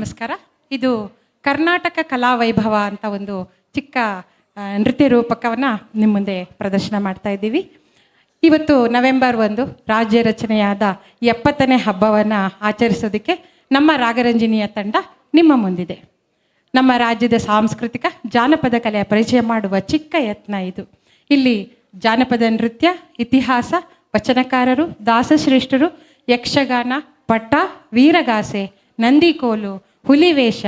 ನಮಸ್ಕಾರ. ಇದು ಕರ್ನಾಟಕ ಕಲಾ ವೈಭವ ಅಂತ ಒಂದು ಚಿಕ್ಕ ನೃತ್ಯ ರೂಪಕವನ್ನು ನಿಮ್ಮ ಮುಂದೆ ಪ್ರದರ್ಶನ ಮಾಡ್ತಾ ಇದ್ದೀವಿ. ಇವತ್ತು ನವೆಂಬರ್ 1 ರಾಜ್ಯ ರಚನೆಯಾದ 70ನೇ ಹಬ್ಬವನ್ನು ಆಚರಿಸೋದಕ್ಕೆ ನಮ್ಮ ರಾಗರಂಜಿನಿಯ ತಂಡ ನಿಮ್ಮ ಮುಂದಿದೆ. ನಮ್ಮ ರಾಜ್ಯದ ಸಾಂಸ್ಕೃತಿಕ ಜಾನಪದ ಕಲೆಯ ಪರಿಚಯ ಮಾಡುವ ಚಿಕ್ಕ ಯತ್ನ ಇದು. ಇಲ್ಲಿ ಜಾನಪದ ನೃತ್ಯ, ಇತಿಹಾಸ, ವಚನಕಾರರು, ದಾಸಶ್ರೇಷ್ಠರು, ಯಕ್ಷಗಾನ, ಪಟ್ಟ, ವೀರಗಾಸೆ, ನಂದಿಕೋಲು, ಹುಲಿವೇಷ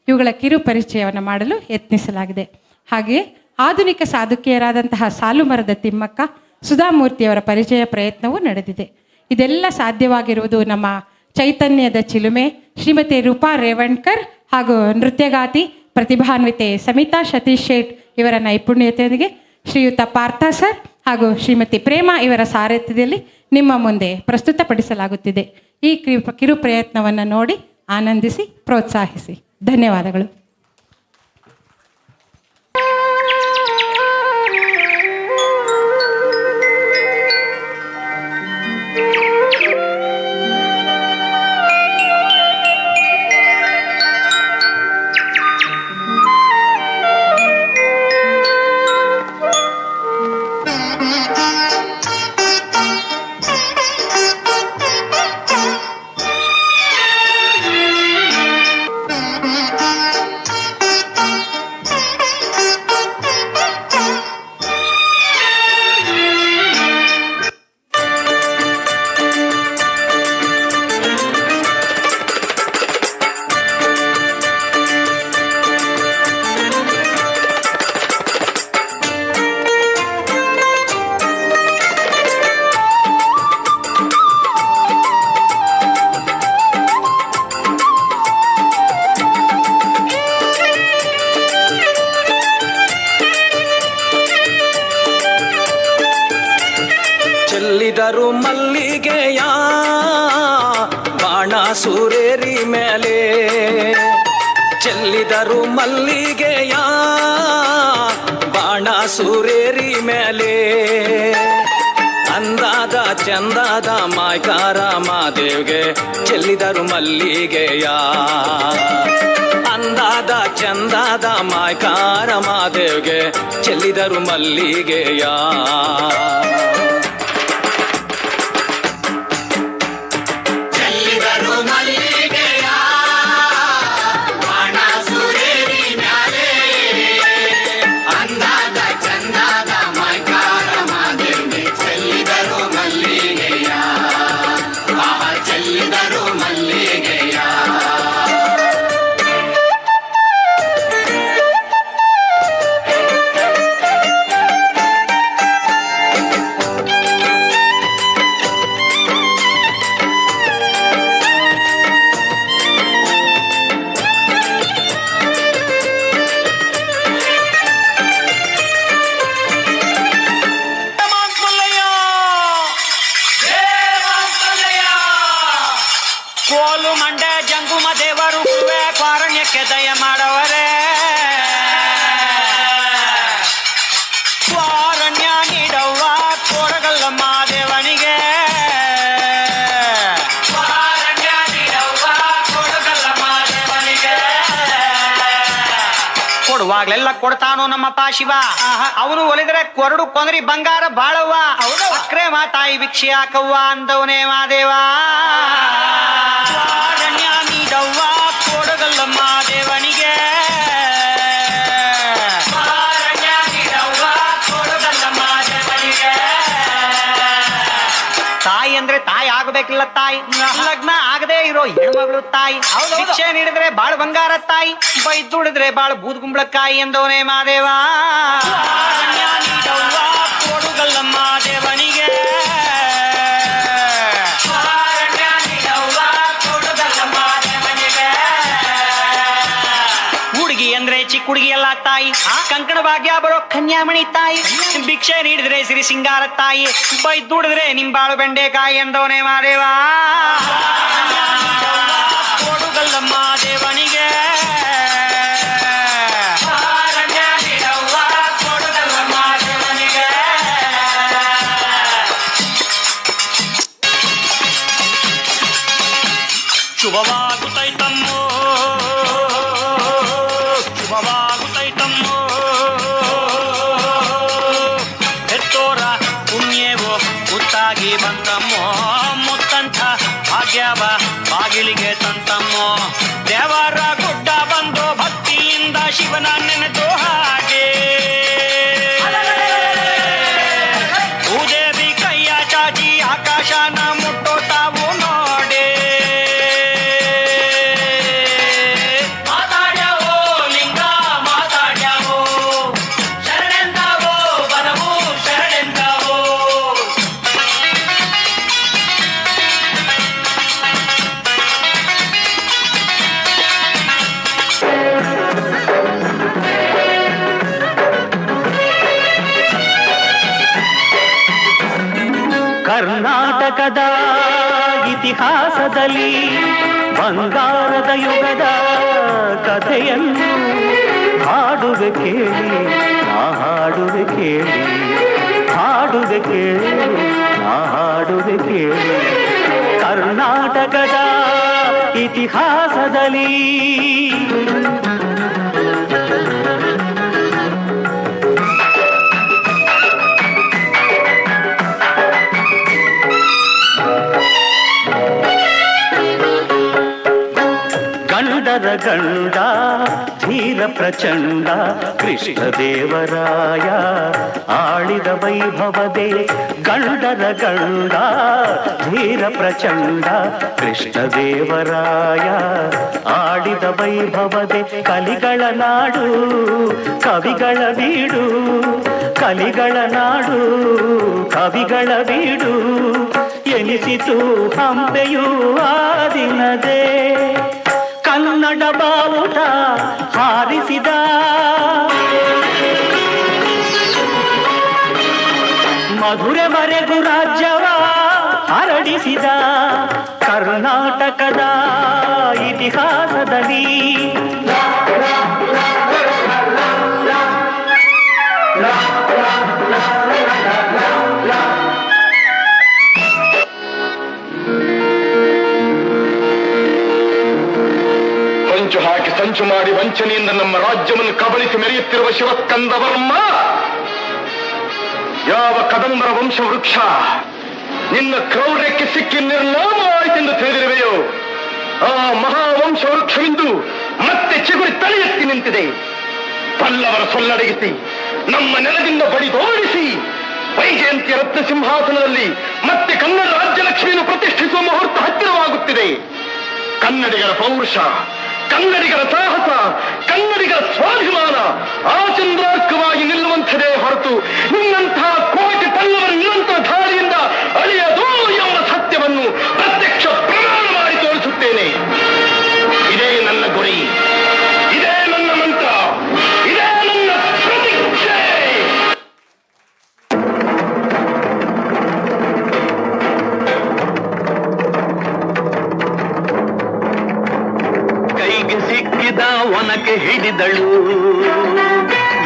ಇವುಗಳ ಕಿರು ಪರಿಚಯವನ್ನು ಮಾಡಲು ಯತ್ನಿಸಲಾಗಿದೆ. ಹಾಗೆಯೇ ಆಧುನಿಕ ಸಾಧಕಿಯರಾದಂತಹ ಸಾಲುಮರದ ತಿಮ್ಮಕ್ಕ, ಸುಧಾಮೂರ್ತಿಯವರ ಪರಿಚಯ ಪ್ರಯತ್ನವೂ ನಡೆದಿದೆ. ಇದೆಲ್ಲ ಸಾಧ್ಯವಾಗಿರುವುದು ನಮ್ಮ ಚೈತನ್ಯದ ಚಿಲುಮೆ ಶ್ರೀಮತಿ ರೂಪಾ ರೇವಣ್ಕರ್ ಹಾಗೂ ನೃತ್ಯಗಾತಿ ಪ್ರತಿಭಾನ್ವಿತೆ ಸಮಿತಾ ಸತೀಶ್ ಶೇಟ್ ಇವರ ನೈಪುಣ್ಯತೆಯೊಂದಿಗೆ ಶ್ರೀಯುತ ಪಾರ್ಥ ಸರ್ ಹಾಗೂ ಶ್ರೀಮತಿ ಪ್ರೇಮಾ ಇವರ ಸಾರಥ್ಯದಲ್ಲಿ ನಿಮ್ಮ ಮುಂದೆ ಪ್ರಸ್ತುತಪಡಿಸಲಾಗುತ್ತಿದೆ. ಈ ಕಿರು ಪ್ರಯತ್ನವನ್ನು ನೋಡಿ ಆನಂದಿಸಿ ಪ್ರೋತ್ಸಾಹಿಸಿ. ಧನ್ಯವಾದಗಳು. ಚೆಲ್ಲಿದರು ಮಲ್ಲಿಗೆಯ ಬಾಣ ಸೂರೇರಿ ಮೇಲೆ, ಚೆಲ್ಲಿದರು ಮಲ್ಲಿಗೆಯ ಬಾಣ ಸೂರೇರಿ ಮೇಲೆ, ಅಂದಾದ ಚಂದಾದ ಮಾಯ್ಕಾರ ಮಾದೇವ್ಗೆ ಚೆಲ್ಲಿದರು ಮಲ್ಲಿಗೆಯ, ಅಂದಾದ ಚಂದಾದ ಮಾಯ್ಕಾರ ಮಾದೇವ್ಗೆ ಚೆಲ್ಲಿದರು ಮಲ್ಲಿಗೆಯ. ಕೋಲು ಮಂಡೆ ಜಂಗುಮ ದೇವರು ಗುರುವೆ ಕಾರಣ್ಯಕ್ಕೆ ದಯ ಮಾಡವರೇ, ಕಾರಣ್ಯ ನೀಡವ್ವ ಕೋರಗಲ್ಲ ಮಾದೇವನಿಗೆ, ಕಾರಣ್ಯ ನೀಡವ್ವ ಕೋರಗಲ್ಲ ಮಾದೇವನಿಗೆ. ಕೊಡುವಾಗ್ಲೆಲ್ಲ ಕೊಡ್ತಾನು ನಮ್ಮಪ್ಪ ಶಿವ, ಅವನು ಒಲಿದ್ರೆ ಕೊರಡು ಕೊಂದ್ರಿ ಬಂಗಾರ ಬಾಳವ್ವ, ಅಕ್ರೆ ಮಾತಾಯಿ ಭಿಕ್ಷೆ ಹಾಕವ್ವ ಅಂದವನೇ ಮಾದೇವ. ನೀಡವ್ವ ಕೊಡಗಲ್ಲ ಮಾದೇವನಿಗೆ, ನೀಡವ್ವ ಕೊಡಗಲ್ಲ ಮಾದೇವನಿಗೆ. ತಾಯಿ ಅಂದ್ರೆ ತಾಯಿ ಆಗಬೇಕಿಲ್ಲ ತಾಯಿ, ಲಗ್ನ ಆಗದೆ ಇರೋ ಹೆಣ್ಮಗಳು ತಾಯಿ, ಶಿಕ್ಷೆ ನೀಡಿದ್ರೆ ಬಾಳ ಬಂಗಾರ ತಾಯಿ, ಬೈದುಡಿದ್ರೆ ಬಾಳ ಬೂದ್ಗುಂಬಳಕಾಯಿ ಎಂದವನೇ ಮಾದೇವ. ನೀಡವ್ವ ಕೊಡಗಲ್ಲ ಮಾದೇವನಿಗೆ, ಅಂದ್ರೆ ಚಿಕ್ಕ ಹುಡುಗಿ ಎಲ್ಲ ತಾಯಿ, ಕಂಕಣ ಭಾಗ್ಯ ಬರೋ ಕನ್ಯಾಮಣಿ ತಾಯಿ, ಭಿಕ್ಷೆ ನೀಡಿದ್ರೆ ಸಿರಿ ಸಿಂಗಾರ ತಾಯಿ, ಬೈದುಡಿದ್ರೆ ನಿಂಬಾಳು ಬೆಂಡೆಕಾಯಿ ಎಂದವನೇ ಮಾದೇವ. ಕೊಡುಗಲ್ಲ ಮಾದೇವನಿಗೆ, ಕೊಡುಗಲ್ಲ ಮಾದೇವನಿಗೆ. ಶುಭವಾಗುತ್ತೈತಮ್ಮೋ ತಾಯಿ ಬಂತಮ್ಮೋ ಮುತ್ತಂಥ ಭಾಗ್ಯವ ಬಾಗಿಲಿಗೆ ತಂತಮ್ಮೋ ದೇವರ ಗುಡ್ಡ ಬಂದು ಭಕ್ತಿಯಿಂದ ಶಿವನ ನೆನೆದು ಹಾಗೆ ಭೂದೇವಿ ಕೈಯ ಚಾಚಿ ಆಕಾಶನ ಮುಟ್ಟೋ ತಾವು ನೋಡೆ ಮಾತಾಡ್ಯಾವೋ ಲಿಂಗ ಮಾತಾಡ್ಯಾವೋ ಶರಣೆಂದಾವೋ ಬರವು ಶರಣೆಂದಾವೋ ಕರ್ನಾಟಕದ ಇತಿಹಾಸದಲ್ಲಿ ಬಂಗಾರದ ಯುಗದ ಕಥೆಯನ್ನು ಹಾಡುವೆ ಕೇಳಿ ನಾ ಹಾಡುವೆ ಕೇಳಿ ಹಾಡುವೆ ಕೇಳಿ ನಾ ಹಾಡುವೆ ಕೇಳಿ ಕರ್ನಾಟಕದ ಇತಿಹಾಸದಲ್ಲಿ ಗಂಡರ ಗಂಡ ಧೀರ ಪ್ರಚಂಡ ಕೃಷ್ಣದೇವರಾಯ ಆಳಿದ ವೈಭವದೆ ಗಂಡರ ಗಂಡ ಧೀರ ಪ್ರಚಂಡ ಕೃಷ್ಣದೇವರಾಯ ಆಡಿದ ವೈಭವದೆ ಕಲಿಗಳ ನಾಡು ಕವಿಗಳ ಬೀಡು ಕಲಿಗಳ ನಾಡು ಕವಿಗಳ ಬೀಡು ಎನಿಸಿತು ಹಂಪೆಯೂ ಆ ದಿನದೇ ಕನ್ನಡ ಬಾವುಟ ಹಾರಿಸಿದ ಮಧುರೆವರೆಗೂ ರಾಜ್ಯವ ಹರಡಿಸಿದ ಕರ್ನಾಟಕದ ಇತಿಹಾಸದಲ್ಲಿ ಸಂಚು ಹಾಕಿ ಸಂಚು ಮಾಡಿ ವಂಚನೆಯಿಂದ ನಮ್ಮ ರಾಜ್ಯವನ್ನು ಕಬಳಿಸಿ ಮೆರೆಯುತ್ತಿರುವ ಶಿವಸ್ಕಂದವರ್ಮ ಯಾವ ಕದಂಬರ ವಂಶ ವೃಕ್ಷ ನಿನ್ನ ಕ್ರೌರ್ಯಕ್ಕೆ ಸಿಕ್ಕಿ ನಿರ್ನಾಮವಾಯಿತೆಂದು ತಿಳಿದಿರುವೆಯೋ ಆ ಮಹಾವಂಶ ವೃಕ್ಷವಿಂದು ಮತ್ತೆ ಚಿಗುರಿ ತಲೆ ಎತ್ತಿ ನಿಂತಿದೆ. ಪಲ್ಲವರ ಸೊಲ್ಲಡಗಿಸಿ ನಮ್ಮ ನೆಲದಿಂದ ಬಡಿದೋಡಿಸಿ ವೈಜಯಂತಿಯ ರತ್ನ ಸಿಂಹಾಸನದಲ್ಲಿ ಮತ್ತೆ ಕನ್ನಡ ರಾಜ್ಯಲಕ್ಷ್ಮಿಯನ್ನು ಪ್ರತಿಷ್ಠಿಸುವ ಮುಹೂರ್ತ ಹತ್ತಿರವಾಗುತ್ತಿದೆ. ಕನ್ನಡಿಗರ ಪೌರುಷ, ಕನ್ನಡಿಗರ ಸಾಹಸ, ಕನ್ನಡಿಗರ ಸ್ವಾಭಿಮಾನ ಆಚಂದ್ರಾರ್ಕವಾಗಿ ನಿಲ್ಲುವಂಥದೇ ಹೊರತು ನಿನ್ನಂತಹ ಕೋಟಿ ಪಲ್ಲವರ ನಿರಂತರ ಧಾರಿಯಿಂದ ಅಳಿಯದು ಎಂಬ ಸತ್ಯವನ್ನು ಪ್ರತ್ಯಕ್ಷ ಪ್ರಮಾಣ ಮಾಡಿ ತೋರಿಸುತ್ತೇನೆ. ಇದೇ ನನ್ನ ಗುರಿ, ಇದೇ ನನ್ನ ಮಂತ್ರ, ಇದೇ ನನ್ನ ಪ್ರತಿಜ್ಞೆ. ಕೈಗೆ ಸಿಕ್ಕಿದ ಒನಕೆ ಹಿಡಿದಳು,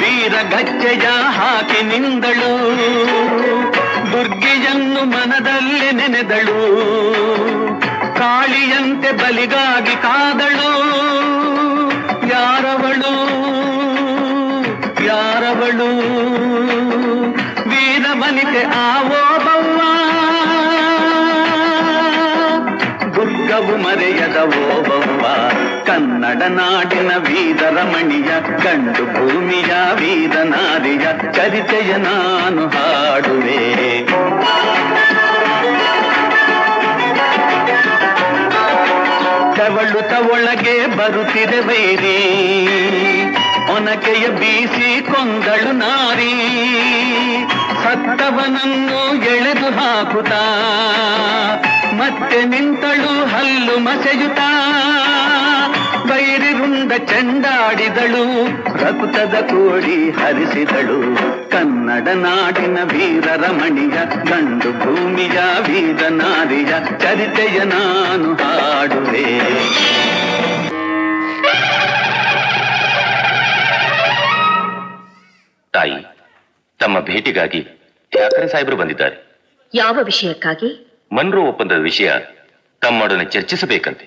ವೀರ ಗಚ್ಚೆಯ ಹಾಕಿ ನಿಂದಳು, ದುರ್ಗೆಯನ್ನು ಮನದಲ್ಲಿ ನೆನೆದಳು, ಕಾಳಿಯಂತೆ ಬಲಿಗಾಗಿ ಕಾದಳು. ಯಾರವಳು ಯಾರವಳು ವೀರ ವನಿತೆ ಆವೋ ಬವ್ವ, ದುರ್ಗವು ಮರೆಯದ ಓಬವ್ವ, ಕನ್ನಡ ನಾಡಿನ ವೀರ ರಮಣಿಯ ಗಂಡು ಭೂಮಿಯ ವೀರ ನಾರಿಯ ಚರಿತೆಯ ನಾನು ಹಾಡುವೆ. ತವಳುತ ಒಳಗೆ ಬರುತ್ತಿದೆ ವೈರಿ, ಒನಕೆಯ ಬೀಸಿ ಕೊಂದಳು ನಾರಿ, ಸತ್ತವನನ್ನು ಎಳೆದು ಹಾಕುತ್ತಾ ಮತ್ತೆ ನಿಂತಳು ಹಲ್ಲು ಮಸೆಯುತ್ತಾ, ಬೈರಿ ರುಂಡ ಚೆಂಡಾಡಿದಳು, ರಕ್ತದ ಕೋಡಿ ಹರಿಸಿದಳು. ಕನ್ನಡ ನಾಡಿನ ವೀರ ರಮಣಿಯ ಗಂಡು ಭೂಮಿಯ ವೀರ ನಾರಿಯ ಚರಿತೆಯ ನಾನು ಹಾಡುವೆ. ತಾಯಿ, ತಮ್ಮ ಭೇಟಿಗಾಗಿ ಠಾಕರೆ ಸಾಹೇಬರು ಬಂದಿದ್ದಾರೆ. ಯಾವ ವಿಷಯಕ್ಕಾಗಿ? ಮನ್ರೋ ಒಪ್ಪಂದದ ವಿಷಯ ತಮ್ಮೊಡನೆ ಚರ್ಚಿಸಬೇಕಂತೆ.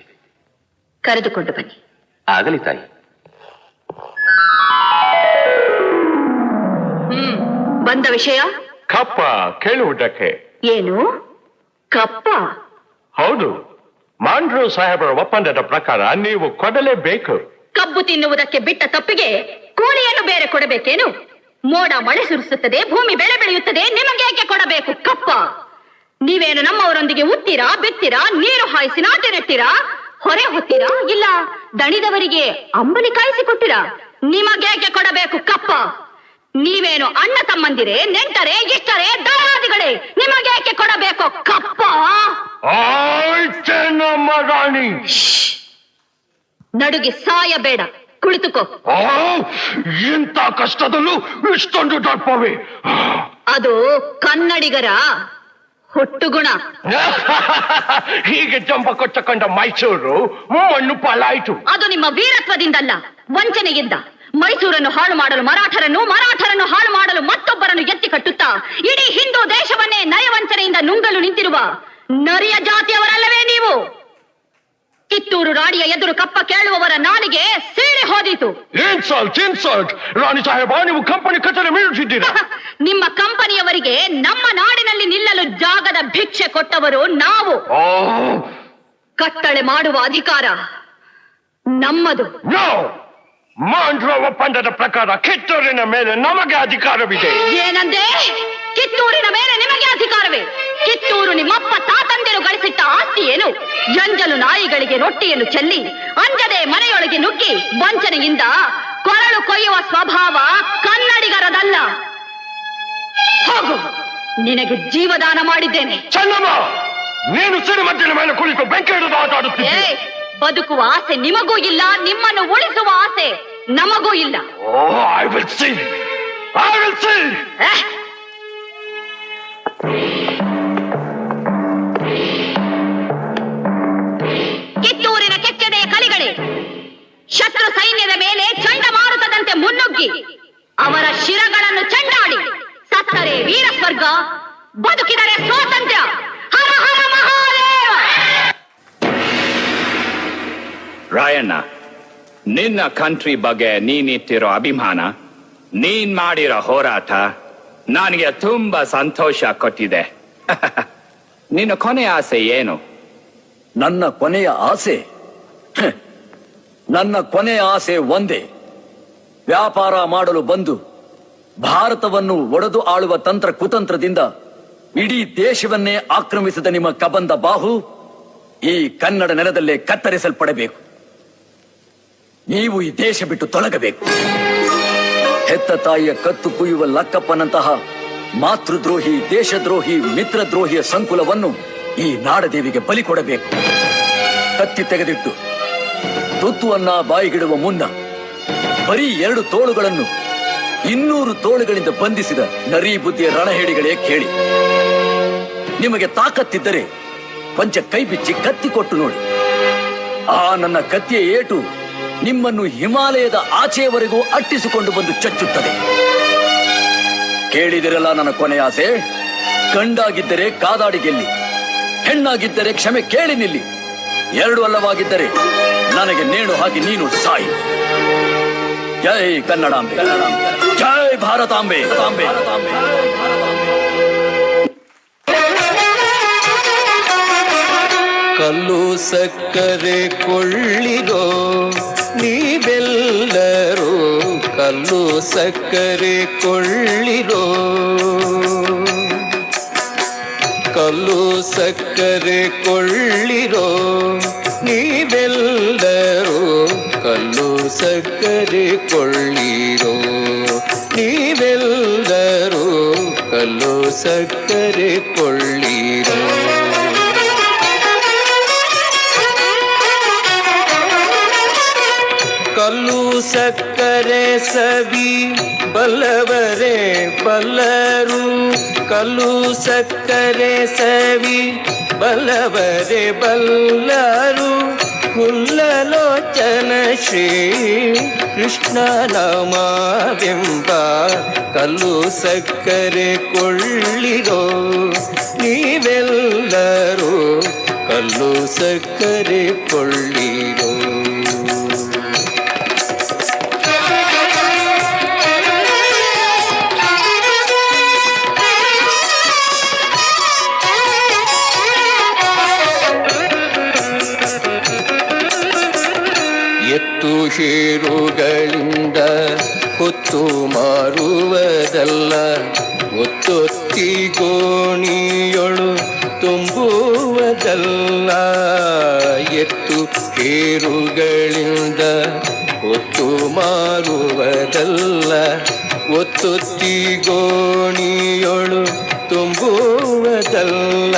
ಕರೆದುಕೊಂಡು ಬನ್ನಿ. ಆಗಲಿ ತಾಯಿ. ಬಂದ ವಿಷಯ ಕಪ್ಪ ಕೇಳುವುದಕ್ಕೆ ಏನು? ಕಪ್ಪ ಹೌದು, ಮಾಂಡ್ರು ಸಾಹೇಬರ ಒಪ್ಪಂದದ ಪ್ರಕಾರ ನೀವು ಕೊಡಲೇಬೇಕು. ಕಬ್ಬು ತಿನ್ನುವುದಕ್ಕೆ ಬಿಟ್ಟ ತಪ್ಪಿಗೆ ಕೂಲಿಯನ್ನು ಬೇರೆ ಕೊಡಬೇಕೇನು? ಮೋಡ ಮಳೆ ಸುರಿಸುತ್ತದೆ, ಭೂಮಿ ಬೆಳೆ ಬೆಳೆಯುತ್ತದೆ, ನಿಮಗೆ ಏಕೆ ಕೊಡಬೇಕು ಕಪ್ಪ? ನೀವೇನು ನಮ್ಮವರೊಂದಿಗೆ ಉತ್ತೀರಾ, ಬಿತ್ತೀರಾ, ನೀರು ಹಾಯಿಸಿ ನಾಟಿ ನೆಟ್ಟಿರಾ, ಹೊರೆ ಹೊತ್ತೀರಾ, ಇಲ್ಲ ದಣಿದವರಿಗೆ ಅಂಬಲಿ ಕಾಯಿಸಿಕೊಟ್ಟಿರಾ? ನಿಮಗೇಕೆ ಕೊಡಬೇಕು ಕಪ್ಪ? ನೀವೇನು ಅಣ್ಣ ತಮ್ಮಂದಿರೇ, ನೆಂಟರೇ, ಇಷ್ಟರೇ, ದಾಯಾದಿಗಳೇ, ನಿಮಗೇಕೆ ಕೊಡಬೇಕು ಕಪ್ಪ? ರಾಣಿ, ನಡುಗಿ ಸಾಯಬೇಡ, ಕುಳಿತುಕೋ. ಇಂಥ ಕಷ್ಟದಲ್ಲೂ ಇಷ್ಟೊಂದು ದರ್ಪವೇ? ಅದು ಕನ್ನಡಿಗರ ಹುಟ್ಟುಗುಣ. ಹೀಗೆ ಜಂಬ ಕೊಟ್ಟಕೊಂಡ ಮೈಸೂರು ಮಣ್ಣು ಪಾಲಾಯಿತು. ಅದು ನಿಮ್ಮ ವೀರತ್ವದಿಂದಲ್ಲ, ವಂಚನೆಯಿಂದ. ಮೈಸೂರನ್ನು ಹಾಳು ಮಾಡಲು ಮರಾಠರನ್ನು, ಮರಾಠರನ್ನು ಹಾಳು ಮಾಡಲು ಮತ್ತೊಬ್ಬರನ್ನು ಎತ್ತಿ ಕಟ್ಟುತ್ತಾ ಇಡೀ ಹಿಂದೂ ದೇಶವನ್ನೇ ನಯವಂಚನೆಯಿಂದ ನುಂಗಲು ನಿಂತಿರುವ ನರಿಯ ಜಾತಿಯವರಲ್ಲವೇ ನೀವು? ಕಿತ್ತೂರು ರಾಣಿಯ ಎದುರು ಕಪ್ಪ ಕೇಳುವವರ ನಾಲಿಗೆ ಸೀಳಿ ಹೋದೀತು. ಇನ್ಸಲ್ಟ್ ರಾಣಿ ಸಾಹೇಬ, ನೀವು ಕಂಪನಿ ಕಚೇರಿ ಮೀರುತ್ತಿದ್ದೀರಾ? ನಿಮ್ಮ ಕಂಪನಿಯವರಿಗೆ ನಮ್ಮ ನಾಡಿನಲ್ಲಿ ನಿಲ್ಲಲು ಜಾಗದ ಭಿಕ್ಷೆ ಕೊಟ್ಟವರು ನಾವು. ಕಟ್ಟಳೆ ಮಾಡುವ ಅಧಿಕಾರ ನಮ್ಮದು. ಮಾಂಡ್ರ ಒಪ್ಪಂದದ ಪ್ರಕಾರ ಕಿತ್ತೂರಿನ ಮೇಲೆ ನಮಗೆ ಅಧಿಕಾರವಿದೆ. ಏನಂದೆ? ಕಿತ್ತೂರಿನ ಮೇಲೆ ನಿಮಗೆ ಅಧಿಕಾರವೇ? ಕಿತ್ತೂರು ನಿಮ್ಮಪ್ಪ ತಾತಂದಿರು ಗಳಿಸಿಟ್ಟ ಆಸ್ತಿ ಏನು? ಜಂಜಲು ನಾಯಿಗಳಿಗೆ ರೊಟ್ಟಿಯನ್ನು ಚೆಲ್ಲಿ ಅಂಜದೆ ಮನೆಯೊಳಗೆ ನುಗ್ಗಿ ವಂಚನೆಯಿಂದ ಕೊರಳು ಕೊಯ್ಯುವ ಸ್ವಭಾವ ಕನ್ನಡಿಗರದಲ್ಲ. ಹೋಗು, ನಿನಗೆ ಜೀವದಾನ ಮಾಡಿದ್ದೇನೆ. ಚೆನ್ನಮ್ಮ, ನೀನು ಸಿಡಿಮದ್ದಿನ ಮೇಲೆ ಕುಳಿತು ಬೆಂಕಿ ಹಿಡಿದು ಆಟಾಡುತ್ತಿದ್ದೆ. ಬದುಕುವ ಆಸೆ ನಿಮಗೂ ಇಲ್ಲ, ನಿಮ್ಮನ್ನು ಉಳಿಸುವ ಆಸೆ ನಮಗೂ ಇಲ್ಲ. I will see. ಕಿತ್ತೂರಿನ ಕೆಚ್ಚೆದೆಯ ಕಲಿಗಳೇ, ಶತ್ರು ಸೈನ್ಯದ ಮೇಲೆ ಚಂಡಮಾರುತದಂತೆ ಮುನ್ನುಗ್ಗಿ ಅವರ ಶಿರಗಳನ್ನು ಚೆಂಡಾಡಿ ಸತ್ತರೆ ವೀರ ಸ್ವರ್ಗ, ಬದುಕಿದರೆ ಸ್ವಾತಂತ್ರ್ಯ. ಹರ ಹರ ಮಹಾದೇವ. ರಾಯಣ್ಣ, ನಿನ್ನ ಕಂಟ್ರಿ ಬಗ್ಗೆ ನೀನಿಟ್ಟಿರೋ ಅಭಿಮಾನ, ನೀನ್ ಮಾಡಿರೋ ಹೋರಾಟ ನನಗೆ ತುಂಬಾ ಸಂತೋಷ ಕೊಟ್ಟಿದೆ. ನಿನ್ನ ಕೊನೆಯ ಆಸೆ ಏನು? ನನ್ನ ಕೊನೆಯ ಆಸೆ ನನ್ನ ಕೊನೆಯ ಆಸೆ ಒಂದೇ. ವ್ಯಾಪಾರ ಮಾಡಲು ಬಂದು ಭಾರತವನ್ನು ಒಡೆದು ಆಳುವ ತಂತ್ರ ಕುತಂತ್ರದಿಂದ ಇಡೀ ದೇಶವನ್ನೇ ಆಕ್ರಮಿಸಿದ ನಿಮ್ಮ ಕಬಂದ ಬಾಹು ಈ ಕನ್ನಡ ನೆಲದಲ್ಲೇ ಕತ್ತರಿಸಲ್ಪಡಬೇಕು. ನೀವು ಈ ದೇಶ ಬಿಟ್ಟು ತೊಲಗಬೇಕು. ಹೆತ್ತ ತಾಯಿಯ ಕತ್ತು ಕುಯ್ಯುವ ಲಕ್ಕಪ್ಪನಂತಹ ಮಾತೃದ್ರೋಹಿ, ದೇಶದ್ರೋಹಿ, ಮಿತ್ರದ್ರೋಹಿಯ ಸಂಕುಲವನ್ನು ಈ ನಾಡದೇವಿಗೆ ಬಲಿ ಕೊಡಬೇಕು. ಕತ್ತಿ ತೆಗೆದಿಟ್ಟು ತುತ್ತುವನ್ನ ಬಾಯಿಗಿಡುವ ಮುನ್ನ ಬರೀ 2 ತೋಳುಗಳನ್ನು 200 ತೋಳುಗಳಿಂದ ಬಂಧಿಸಿದ ನರಿ ಬುದ್ಧಿಯ ರಣಹೇಡಿಗಳೇ ಕೇಳಿ. ನಿಮಗೆ ತಾಕತ್ತಿದ್ದರೆ ಕೊಂಚ ಕೈ ಬಿಚ್ಚಿ ಕತ್ತಿ ಕೊಟ್ಟು ನೋಡಿ. ಆ ನನ್ನ ಕತ್ತಿಯ ಏಟು ನಿಮ್ಮನ್ನು ಹಿಮಾಲಯದ ಆಚೆಯವರೆಗೂ ಅಟ್ಟಿಸಿಕೊಂಡು ಬಂದು ಚಚ್ಚುತ್ತದೆ. ಕೇಳಿದಿರಲ್ಲ ನನ್ನ ಕೊನೆಯ ಆಸೆ? ಗಂಡಾಗಿದ್ದರೆ ಕಾದಾಡಿ ಗೆಲ್ಲಿ, ಹೆಣ್ಣಾಗಿದ್ದರೆ ಕ್ಷಮೆ ಕೇಳಿ ನಿಲ್ಲಿ, 2 ಅಲ್ಲವಾಗಿದ್ದರೆ ನನಗೆ ನೇಣು ಹಾಕಿ ನೀನು ಸಾಯಿ. ಜೈ ಕನ್ನಡಾಂಬೆ, ಜೈ ಭಾರತಾಂಬೆ. ಕಲ್ಲು ಸಕ್ಕರೆ ಕೊಳ್ಳಿರೋ ನೀವೆಲ್ಲರೂ, ಕಲ್ಲು ಸಕ್ಕರೆ ಕೊಳ್ಳಿರೋ, ಕಲ್ಲು ಸಕ್ಕರೆ ಕೊಳ್ಳಿರೋ ನೀವೆಲ್ಲರೂ, ಕಲ್ಲು ಸಕ್ಕರೆ ಕೊಳ್ಳಿರೋ ನೀವೆಲ್ಲರೂ, ಕಲ್ಲು ಸಕ್ಕರೆ ಕೊಳ್ಳಿರೋ. ಕಲ್ಲು ಸಕ್ಕರೆ ಸವಿ ಬಲ್ಲವರೇ ಬಲ್ಲರು, ಕಲ್ಲು ಸಕ್ಕರೆ ಸವಿ ಬಲ್ಲವರೇ ಬಲ್ಲರು, ಹುಲ್ಲಲೋಚನ ಶ್ರೀ ಕೃಷ್ಣ ನಾಮವೆಂಬ ಕಲ್ಲು ಸಕ್ಕರೆ ಕೊಳ್ಳಿರೋ ನೀವೆಲ್ಲರೂ, ಕಲ್ಲು ಸಕ್ಕರೆ ಕೊಳ್ಳಿರೋ. ಎತ್ತು ಶೇರುಗಳಿಂದ ಹೊತ್ತು ಮಾರುವುದಲ್ಲ, ಒತ್ತೊತ್ತಿ ಗೋಣಿಯೊಳು ತುಂಬುವುದಲ್ಲ. ಎತ್ತು ಶೇರುಗಳಿಂದ ಹೊತ್ತು ಮಾರುವುದಲ್ಲ, ಒತ್ತೊತ್ತಿ ಗೋಣಿಯೊಳು ತುಂಬುವುದಲ್ಲ.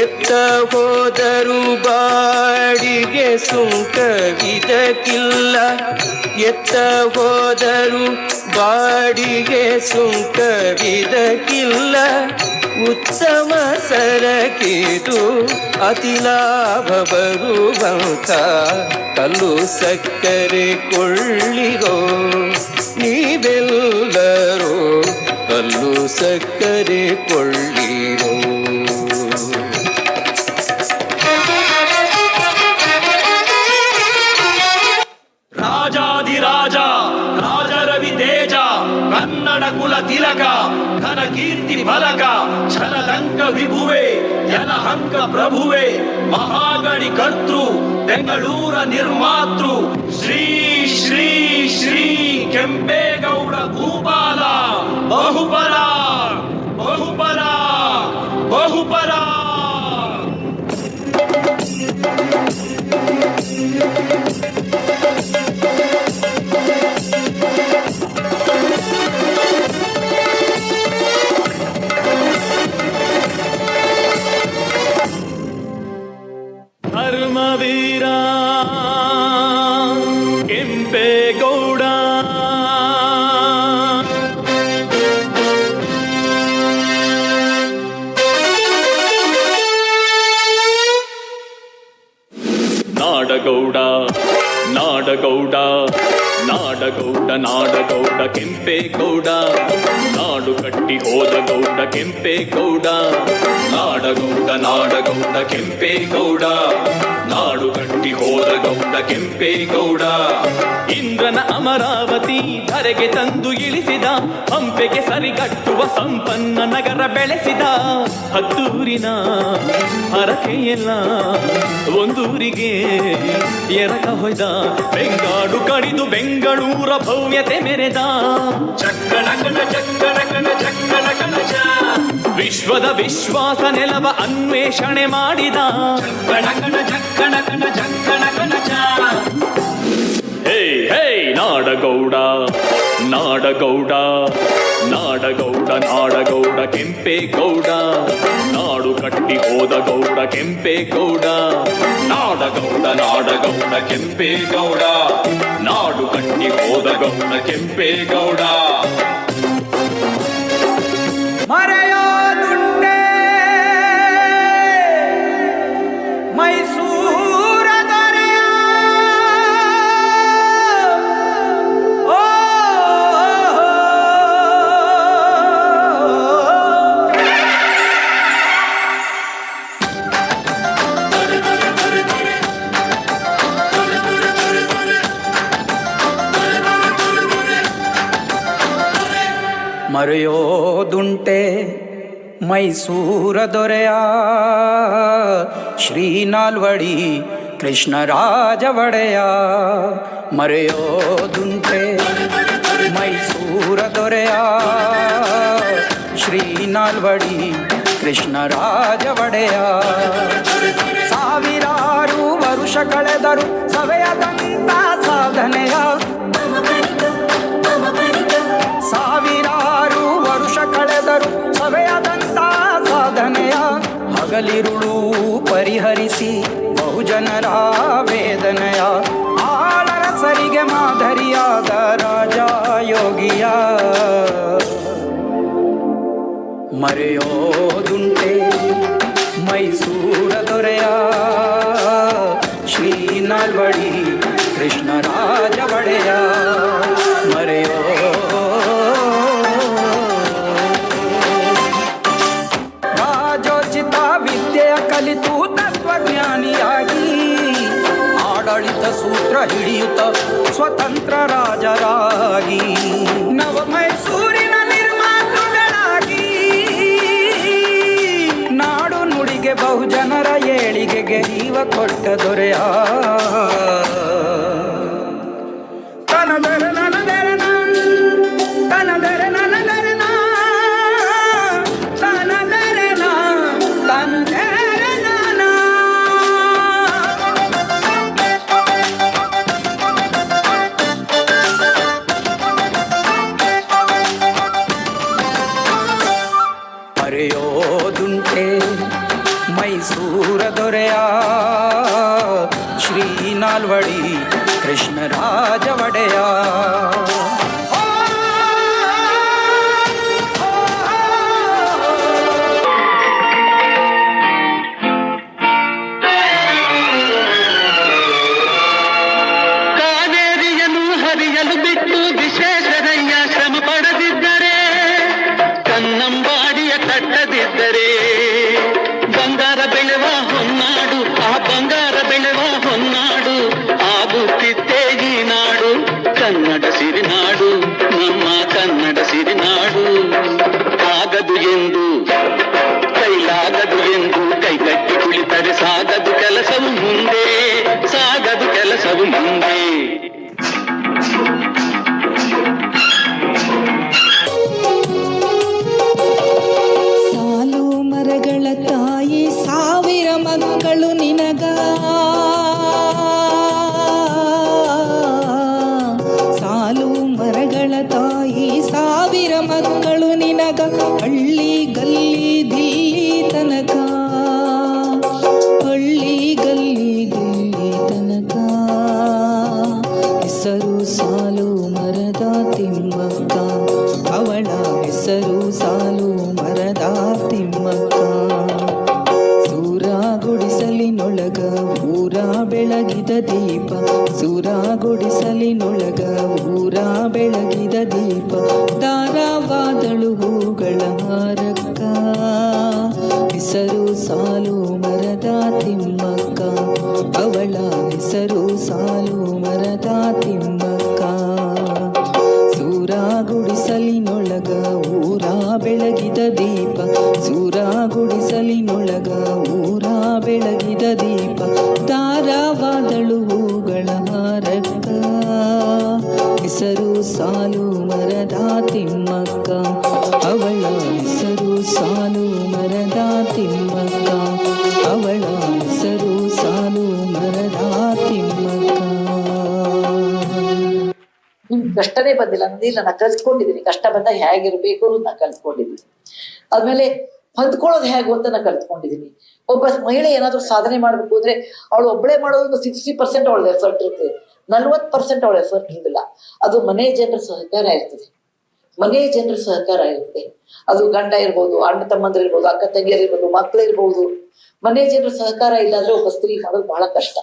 ಎತ್ತ ಹೋದರು ಬಾಡಿಗೆ ಸುಂಕವಿದಕ್ಕಿಲ್ಲ, ಎತ್ತ ಹೋದರು ಬಾಡಿಗೆ ಸುಂಕವಿದಕ್ಕಿಲ್ಲ. ಉತ್ತಮ ಸರಕಿದು ಅತಿ ಲಾಭ ಬರುವಂತ ಕಲ್ಲು ಸಕ್ಕರೆ ಕೊಳ್ಳಿರೋ ನೀವೆಲ್ಲರೂ ಕಲ್ಲು ಸಕ್ಕರೆ ಕೊಳ್ಳಿರೋ. ರಾಜಾದಿರಾಜ ರಾಜರವಿ ತೇಜ ಕನ್ನಡ ಕುಲ ತಿಲಕ ಘನ ಕೀರ್ತಿ ಫಲಕ ಛಲದಂಕ ವಿಭುವೆ ಯಲಹಂಕ ಪ್ರಭುವೆ ಮಹಾಗಣಿ ಕರ್ತೃ ಬೆಂಗಳೂರ ನಿರ್ಮಾತೃ ಶ್ರೀ ಶ್ರೀ ಶ್ರೀ ಕೆಂಪೇಗೌಡ ಭೂಪಾಲ ಬಹುಪರ ಬಹುಪರ ಬಹುಪರ. ಧರ್ಮವೀರ ಕೆಂಪೇಗೌಡ ನಾಡಗೌಡ ನಾಡಗೌಡ ನಾಡಗೌಡ ನಾಡಗೌಡ ಕೆಂಪೇಗೌಡ ನಾಡು ಕಟ್ಟಿ ಹೋದ ಗೌಡ ಕೆಂಪೇಗೌಡ. ನಾಡಗೌಡ ನಾಡಗೌಡ ಕೆಂಪೇಗೌಡ ನಾಡು ಕಟ್ಟಿ ಹೋದ ಗೌಡ ಕೆಂಪೇಗೌಡ. ಇಂದ್ರನ ಅಮರಾವತಿ ಧರೆಗೆ ತಂದು ಇಳಿಸಿದ, ಹಂಪೆಗೆ ಸರಿಗಟ್ಟುವ ಸಂಪನ್ನ ನಗರ ಬೆಳೆಸಿದ. ಹತ್ತೂರಿನ ಹರಕೆಯೆಲ್ಲ ಒಂದೂರಿಗೆ ಎರಕ ಹೊಯ್ದ, ಬೆಂಗಾಡು ಕಡಿದು ಬೆಂಗಳೂರ ಭವ್ಯತೆ ಮೆರೆದ. ಚಕ್ಕಣಕಣ ಚಕ್ಕಣಕಣ ಚಕ್ಕಣಕಣ ಚ ವಿಶ್ವದ ವಿಶ್ವಾಸ ನೆಲವ ಅನ್ವೇಷಣೆ ಮಾಡಿದ. ಚಕ್ಕಣಕಣ ಚಕ್ಕಣಕಣ ಚಕ್ಕಣಕಣ ಚ ಹೇ ಹೇ ನಾಡಗೌಡ ನಾಡಗೌಡ ನಾಡಗೌಡ ನಾಡಗೌಡ ಕೆಂಪೇಗೌಡ ನಾಡು ಕಟ್ಟಿ ಹೋದ ಗೌಡ ಕೆಂಪೇಗೌಡ. ನಾಡಗೌಡ ನಾಡಗೌಡ ಕೆಂಪೇಗೌಡ ನಾಡು ಕಟ್ಟಿ ಹೋದ ಗೌಡ ಕೆಂಪೇಗೌಡ. ಮರೆಯೋದುಂಟೆ ಮೈಸೂರ ದೊರೆಯ ಓ ಮರೆಯೋದುಂಟೆ ಮೈಸೂರ ದೊರೆಯ ಶ್ರೀ ನಾಲ್ವಡಿ ಕೃಷ್ಣರಾಜ ಒಡೆಯ. ಮರೆಯೋದುಂಟೆ ಮೈಸೂರ ದೊರೆಯ ಶ್ರೀ ನಾಲ್ವಡಿ ಕೃಷ್ಣರಾಜ ಒಡೆಯ. ಸಾವಿರಾರು ವರುಷ ಕಳೆದರು ಸವೆಯದಂತ ಸಾಧನೆಯ, ಸಾವಿರಾರು ವರುಷ ಕಳೆದರು ಸವೆಯದಂತ ಸಾಧನೆಯ. ಹಗಲಿರುಳು ಪರಿಹರಿಸಿ ಬಹುಜನರ ವೇದನೆಯ, ಆಳರಸರಿಗೆ ಮಾದರಿಯಾದ ರಾಜ ಯೋಗಿಯ. ಮರೆಯೋದುಂಟೆ ಮೈಸೂರ ದೊರೆಯ ಶ್ರೀ ನಾಲ್ವಡಿ ಕೃಷ್ಣರಾಜ ಒಡೆಯ. ಮರೆಯೋ ರಾಜೋಚಿತ ವಿದ್ಯೆಯ ಕಲಿತು ತತ್ವಜ್ಞಾನಿಯಾಗಿ, ಆಡಳಿತ ಸೂತ್ರ ಹಿಡಿಯುತ್ತ ಸ್ವತಂತ್ರ ರಾಜರಾಗಿ, ನವ ಮೈಸೂರಿನ ನಿರ್ಮಾತೃಗಳಾಗಿ, ನಾಡು ನುಡಿಗೆ ಬಹುಜನರ ಏಳಿಗೆಗೆ ಜೀವ ಕೊಟ್ಟ ದೊರೆಯ. ನಾಲ್ವಡಿ ಕೃಷ್ಣರಾಜ ಒಡೆಯ. ಕಾವೇರಿಯನ್ನು ಹರಿಯಲು ಬಿಟ್ಟು ವಿಶ್ವೇಶ್ವರಯ್ಯ ಶ್ರಮ ಪಡೆದಿದ್ದರೆ, ಕನ್ನಂಬಾಡಿಯ ಕಟ್ಟದಿದ್ದರೆ, ಬಂಗಾರ ಬೆಳೆವ ಹೊನ್ನಾಡು, ಆ ಬಂಗಾರ ಬೆಳೆವ ಹೊನ್ನಾಡು ಆಗುತ್ತಿತ್ತೇ ಈ ನಾಡು. ಕನ್ನಡ ಸಿರಿನಾಡು, ನಮ್ಮ ಕನ್ನಡ ಸಿರಿನಾಡು. ಆಗದು ಎಂದು ಕೈಲಾಗದು ಎಂದು ಕೈಗಟ್ಟಿ ಕುಳಿತರೆ ಸಾಗದು ಕೆಲಸವು ಮುಂದೆ, ಸಾಗದು ಕೆಲಸವು ಮುಂದೆ. ಸಾಲು ಮರಗಳ ತಾಯಿ ಸಾವಿರ ಮಕ್ಕಳು ನಿನಗ, ಸಾಲು ಮರಗಳ ತಾಯಿ ಸಾವಿರ ಮಕ್ಕಳು ನಿನಗ. ಹಳ್ಳಿ ಗಲ್ಲಿ ದಿಲ್ಲಿ ತನಕ, ಹಳ್ಳಿ ಗಲ್ಲಿ ದಿಲ್ಲಿ ತನಕ. ಹೆಸರು ಸಾಲು ಮರದ ತಿಮ್ಮಕ್ಕ, ಅವಳ ಹೆಸರು ಸಾಲು ಮರದ ತಿಮ್ಮಕ್ಕ. ಸೂರ ಗುಡಿಸಲಿನೊಳಗ ಊರ ಬೆಳಗಿದ ದೀಪ, ಸೂರ ಗುಡಿಸಲಿನೊಳಗ ಊರ ಬೆಳಗಿದ ದೀಪ. ದಾರವಾದಳು ಹೂಗಳ ಹಾರಕ್ಕ, ಹೆಸರು ಸಾಲು ಮರದ ತಿಮ್ಮಕ್ಕ, ಅವಳ ಹೆಸರು ಸಾಲು ಮರದ ತಿಮ್ಮಕ್ಕ. ಸೂರ ಗುಡಿಸಲಿನೊಳಗ ಊರ ಬೆಳಗಿದ ದೀಪ, ಸೂರ ಗುಡಿಸಲಿನೊಳಗ ಊರ ಬೆಳಗಿದ ದೀಪ. ದಾರವಾದಳು ಹೂಗಳ ಹಾರಕ್ಕ, ಹೆಸರು ಸಾಲು ಮರದ ತಿಮ್ಮಕ್ಕ, ಅವಳ ಹೆಸರು ಸಾಲು ಮರದ ತಿಮ್ಮಕ್ಕ, ಅವಳ ಹೆಸರು ಸಾಲು ಮರದ ತಿಮ್ಮಕ್ಕ. ನಿಮ್ಗೆ ಕಷ್ಟನೇ ಬಂದಿಲ್ಲ ಅಂದ್ರೆ ನಾನು ಕಲ್ತ್ಕೊಂಡಿದ್ದೀನಿ. ಕಷ್ಟ ಬಂದಾಗ ಹೇಗಿರ್ಬೇಕು ಅನ್ನೋದು ನಾನು ಕಲ್ತ್ಕೊಂಡಿದ್ದೀನಿ. ಆದ್ಮೇಲೆ ಹೊಂದ್ಕೊಳ್ಳೋದು ಹೇಗೂ ಅಂತ ನಾನು ಕಲ್ತ್ಕೊಂಡಿದ್ದೀನಿ. ಒಬ್ಬ ಮಹಿಳೆ ಏನಾದ್ರೂ ಸಾಧನೆ ಮಾಡ್ಬೇಕು ಅಂದ್ರೆ ಅವಳು ಒಬ್ಬಳೇ ಮಾಡೋದು 60% ಅವಳ ಎಫರ್ಟ್ ಇರ್ತದೆ, 40% ಅವಳ ಎಫರ್ಟ್ ಇರೋದಿಲ್ಲ. ಅದು ಮನೆ ಜನರ ಸಹಕಾರ ಇರ್ತದೆ, ಮನೆ ಜನರ ಸಹಕಾರ ಇರ್ತದೆ. ಅದು ಗಂಡ ಇರ್ಬೋದು, ಅಣ್ಣ ತಮ್ಮಂದ್ರ ಇರ್ಬೋದು, ಅಕ್ಕ ತಂಗಿಯರ್ ಇರ್ಬೋದು, ಮಕ್ಳು ಇರ್ಬೋದು. ಮನೆ ಜನರ ಸಹಕಾರ ಇಲ್ಲ ಅಂದ್ರೆ ಒಬ್ಬ ಸ್ತ್ರೀ ಮಾಡೋದು ಬಹಳ ಕಷ್ಟ.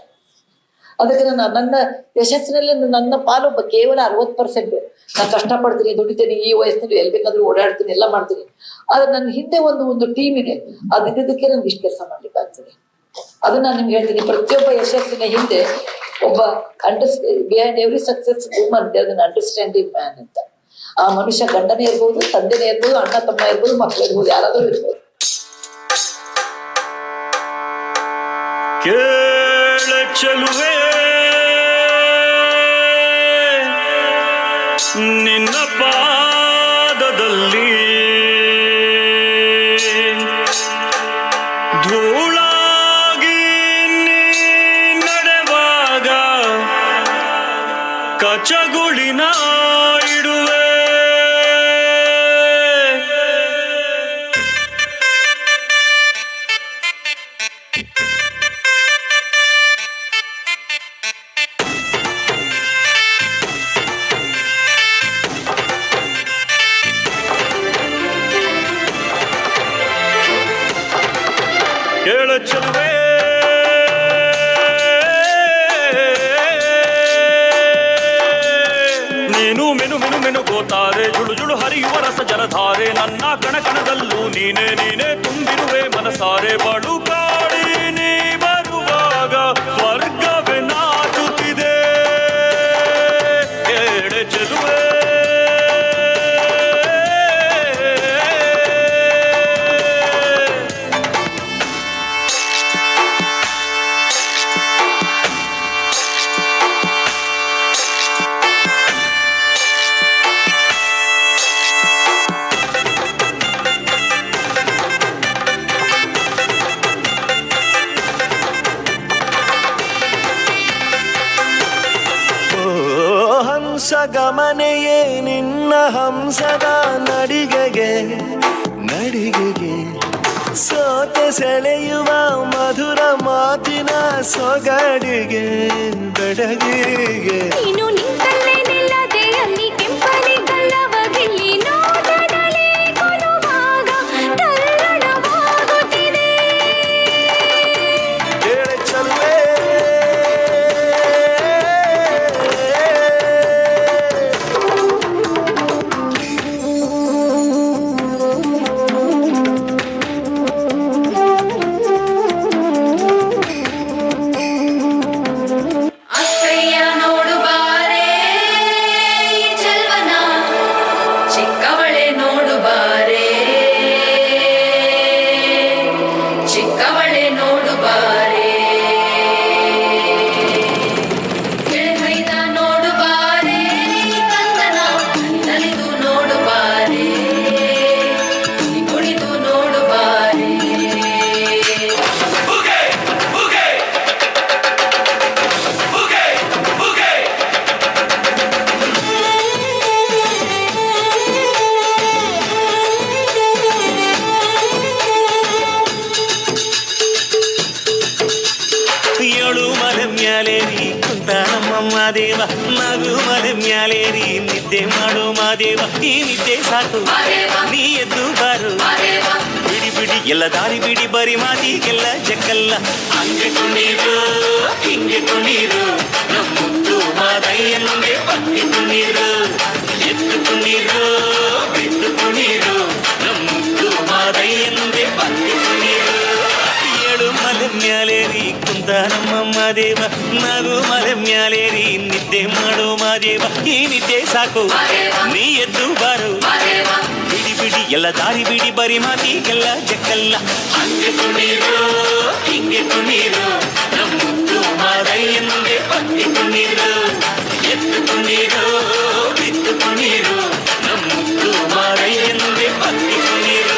ಅದಕ್ಕೆ ನನ್ನ ಯಶಸ್ಸಿನಲ್ಲಿ ನನ್ನ ಪಾಲು ಕೇವಲ 60%. ನಾನು ಕಷ್ಟಪಡ್ತೀನಿ, ದುಡಿತೀನಿ, ಈ ವಯಸ್ಸಿನಲ್ಲಿ ಎಲ್ಲಿ ಬೇಕಾದ್ರೂ ಓಡಾಡ್ತೀನಿ, ಎಲ್ಲ ಮಾಡ್ತೀನಿ. ಆದ್ರೆ ನನ್ನ ಹಿಂದೆ ಒಂದು ಟೀಮ್ ಇದೆ. ಅದಿದ್ದಕ್ಕೆ ನನ್ಗೆ ಇಷ್ಟು ಕೆಲಸ ಮಾಡ್ಲಿಕ್ಕೆ ಆಗ್ತದೆ. ಅದನ್ನ ನಾನು ನಿಮ್ಗೆ ಹೇಳ್ತೀನಿ, ಪ್ರತಿಯೊಬ್ಬ ಯಶಸ್ಸಿನ ಹಿಂದೆ ಒಬ್ಬ behind every success woman there an understanding man ಅಂತ. ಆ ಮನುಷ್ಯ ಗಂಡನೇ ಇರ್ಬೋದು, ತಂದೆನೇ ಇರ್ಬೋದು, ಅಣ್ಣ ತಮ್ಮ ಇರ್ಬೋದು, ಮಕ್ಕಳು ಇರ್ಬೋದು, ಯಾರಾದ್ರೂ ಇರ್ಬೋದು. ಚೆಲುವೆ ನಿನ್ನ ಪಾದದಲ್ಲಿ ಧೂಳಾಗಿ ನೀ ನಡೆವಾಗ ಕಚಗುಳಿನ ಇಡುವೆ. ಚೆಲುವೆ ನೀನು ಮೆನು ಮೆನು ಮೆನು ಗೋತಾರೆ, ಜುಳು ಜುಳು ಹರಿಯುವ ರಸ ಜಲಧಾರೆ. ನನ್ನ ಕಣಕಣದಲ್ಲೂ ನೀನೇ ನೀನೇ ತುಂಬಿರುವೆ ಮನಸಾರೆ. ಬಳು ಕಾಡಿ ನೀ ಬರುವಾಗ ಸ್ವರ್ಗವೇ ನಾಚುತ್ತಿದೆ. ಎಡೆ ಚೆಲುವೆ ಗಮನೆಯೇ ನಿನ್ನ ಹಂಸದ ನಡಿಗೆಗೆ ನಡಿಗೆಗೆ ಸೋತೆ ಸೆಳೆಯುವ ಮಧುರ ಮಾತಿನ ಸೊಗಡಿಗೆ ಬೆಡಗಿಗೆ ನೀನು ನಿಂತಲ್ಲೇ ನಿಲ್ಲದೆ ಅಲ್ಲಿ ಕೆಂಪಲಿ ಕಲ್ಲವಗಿಲ್ಲಿ ನೋಟದಲ್ಲಿ ಕೊಡುವಾಗ ತಲ್ಲಣವಾಗುತ್ತಿದೆ. ಹೇಳೆ ಚಲ್ಲೆ ಅಕ್ಕಯ್ಯ ನೋಡು ಬಾರೆ ಚೆಲ್ವನ, ಚಿಕ್ಕವಳೆ ನೋಡು ಬಾರೆ, ಚಿಕ್ಕವಳೆ ನೋಡು ಬಾರೆ, ಗೆಳೆಮೈದ ನೋಡು ಬಾರೆ ಕಂದನ, ನಲಿದು ನೋಡು ಬಾರೆ, ಕುಣಿದು ನೋಡು ಬಾರೆ. ಏಳು ಮಲೆ ಮ್ಯಾಲೇರಿ ಕುಂತ ನಮ್ಮ ದೇವ, ನಗು ಮಲೆ ಮ್ಯಾಲೇರಿ ನಿದ್ದೆ ಮಾಡು ಮಾದೇವ. ಈ ನಿದ್ದೆ ಸಾಕು ನೀ ಎದ್ದು ಬಾರು, ಬಿಡಿ ಬಿಡಿ ಎಲ್ಲ ದಾರಿ ಬಿಡಿ, ಬರಿ ಮಾತಿಗೆಲ್ಲ ಜಕ್ಕಲ್ಲ. ಹಂಗೆ ಕುಣೀರು ಹಿಂಗೆ ಕುಣೀರು, ನಮ್ಮುತ್ತು ಮಾದಯ್ಯನಿಗೆ ಪತ್ತಿ ಕುಣೀರು, ಎದ್ದು ಕುಣೀರು ಬಿದ್ದು ಕುಣೀರು, ನಮ್ಮುತ್ತು ಮಾದಯ್ಯನಿಗೆ ಪತ್ತಿ ಕುಣೀರು. ಏಳು ಮಲೆ ಮ್ಯಾಲೇರಿ ಕುಂತ ನಮ್ಮ ದೇವ, ನಗು ಮಲೆ ಮ್ಯಾಲೇರಿ ನಿದ್ದೆ ಮಾಡು ಮಾದೇವ. ಈ ನಿದ್ದೆ ಸಾಕು ನೀ ಎದ್ದು ಬಾರು, ಬಿಡಿ ಬಿಡಿ ಎಲ್ಲ ದಾರಿ ಬಿಡಿ, ಬರಿ ಮಾತಿಗೆಲ್ಲ ಜಕ್ಕಲ್ಲ. ಹಂಗೆ ಕುಣೀರು ಹಿಂಗೆ ಕುಣೀರು, ನಮ್ಮುತ್ತು ಮಾದಯ್ಯನಿಗೆ ಪತ್ತಿ ಕುಣೀರು, ಎದ್ದು ಕುಣೀರು ಬಿದ್ದು ಕುಣೀರು, ನಮ್ಮುತ್ತು ಮಾದಯ್ಯನಿಗೆ ಪತ್ತಿ ಕುಣೀರು.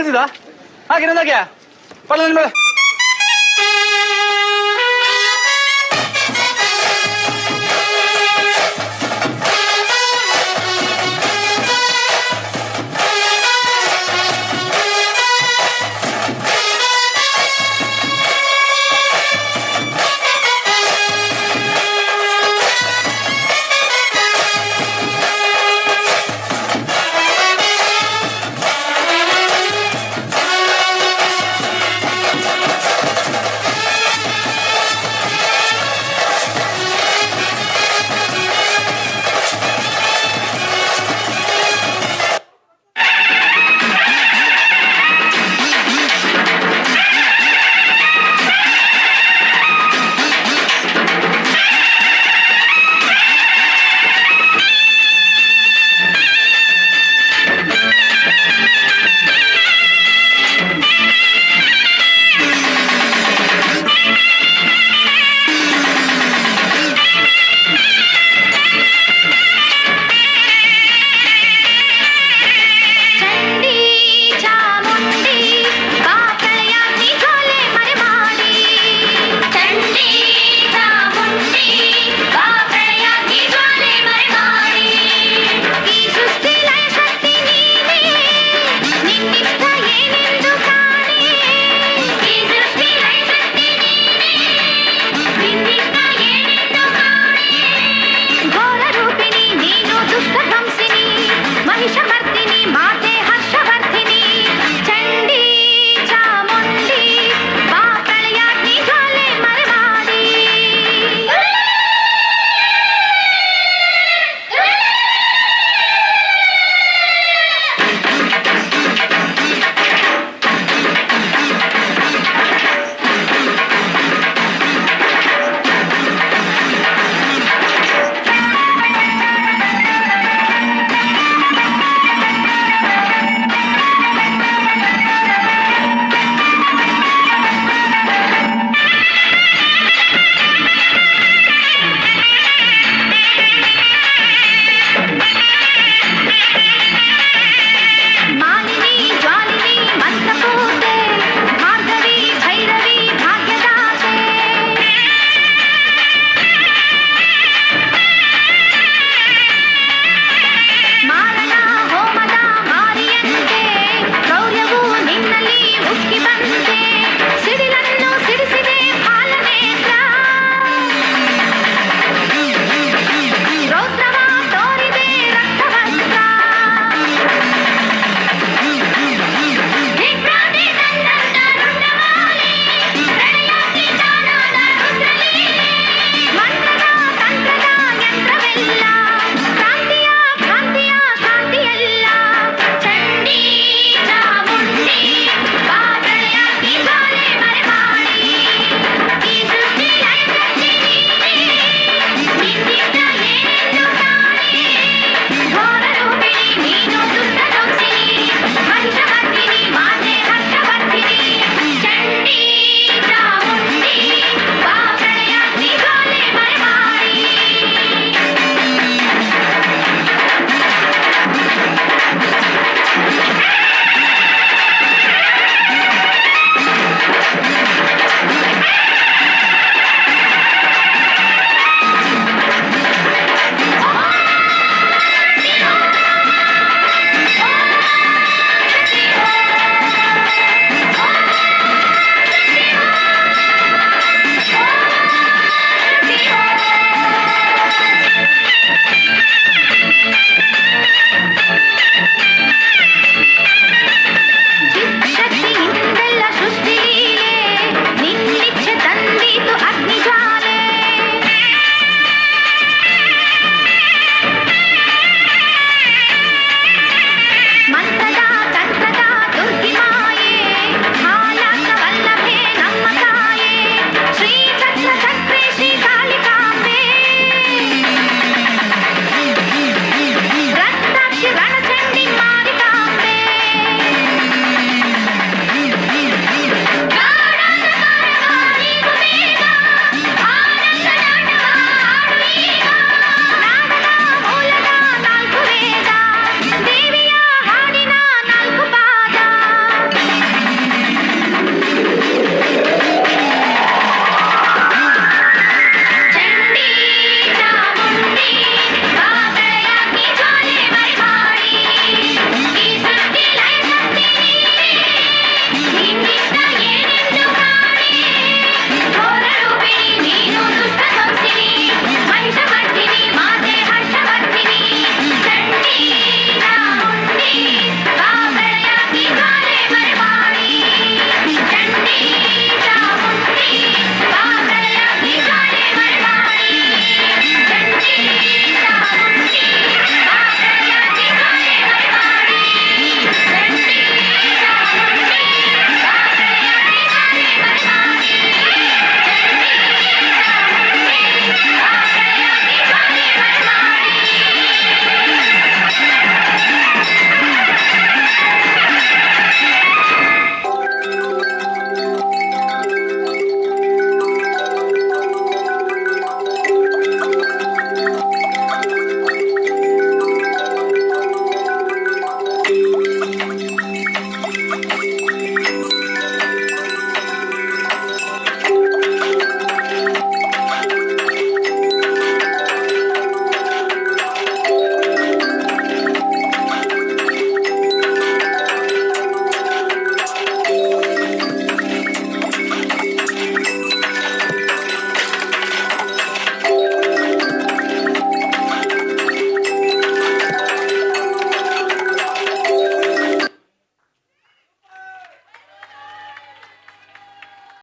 ನಿಲ್ಸಿದ ಹಾಗೆ ಇನ್ನೊಂದಾಗ್ಯಾ ಪಡ್ಲ ಮೇಲೆ